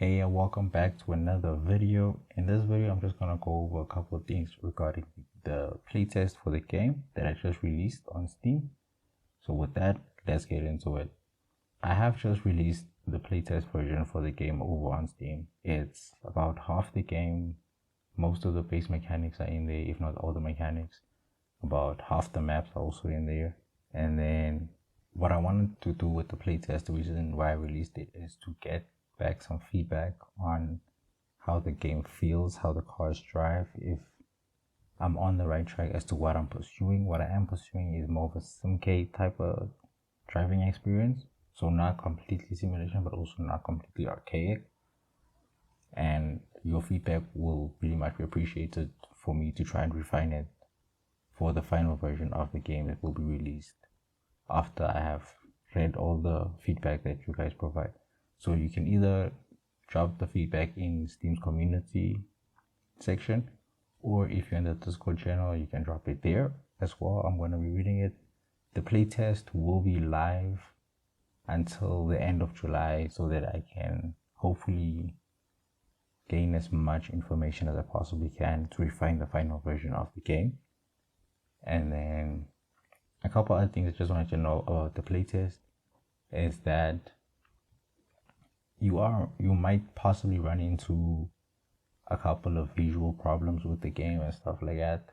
Hey, and welcome back to another video. In this video, I'm just gonna go over a couple of things regarding the playtest for the game that I just released on Steam. So with that, let's get into it. I have just released the playtest version for the game over on Steam. It's about half the game. Most of the base mechanics are in there, if not all the mechanics. About half the maps are also in there. And then what I wanted to do with the playtest, the reason why I released it, is to get back some feedback on how the game feels, how the cars drive, if I'm on the right track as to what I'm pursuing. What I am pursuing is more of a SimK type of driving experience, so not completely simulation but also not completely archaic. And your feedback will really much be appreciated for me to try and refine it for the final version of the game that will be released after I have read all the feedback that you guys provide. So you can either drop the feedback in Steam's community section, or if you're in the Discord channel, you can drop it there as well. I'm going to be reading it. The playtest will be live until the end of July so that I can hopefully gain as much information as I possibly can to refine the final version of the game. And then a couple other things I just wanted to know about the playtest is that you might possibly run into a couple of visual problems with the game and stuff like that.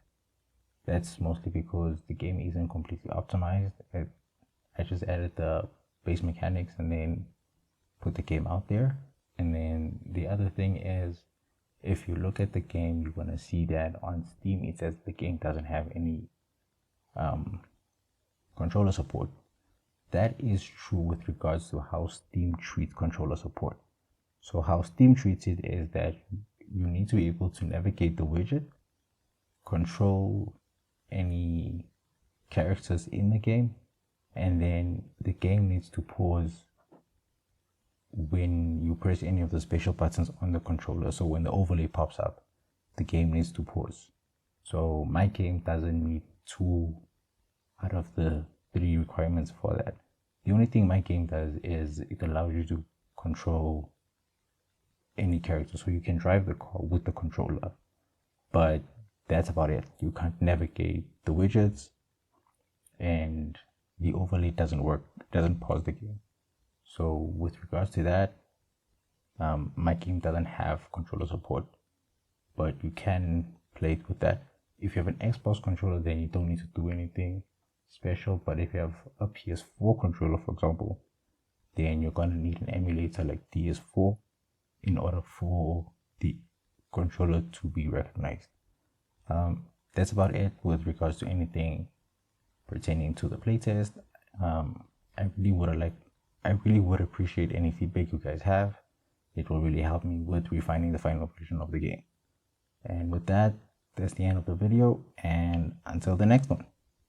That's mostly because the game isn't completely optimized. I just added the base mechanics and then put the game out there. And then the other thing is, if you look at the game, you're gonna see that on Steam it says the game doesn't have any controller support. That is true with regards to how Steam treats controller support. So how Steam treats it is that you need to be able to navigate the widget, control any characters in the game, and then the game needs to pause when you press any of the special buttons on the controller. So when the overlay pops up, the game needs to pause. So my game doesn't meet 2 out of the 3 requirements for that. The only thing my game does is it allows you to control any character, so you can drive the car with the controller, but that's about it. You can't navigate the widgets, and the overlay doesn't work, doesn't pause the game. So with regards to that, my game doesn't have controller support, but you can play it with that. If you have an Xbox controller, then you don't need to do anything special. But if you have a PS4 controller, for example, then you're gonna need an emulator like DS4 in order for the controller to be recognized. That's about it with regards to anything pertaining to the playtest. I really would appreciate any feedback you guys have. It will really help me with refining the final version of the game. And with that, that's the end of the video, and until the next one.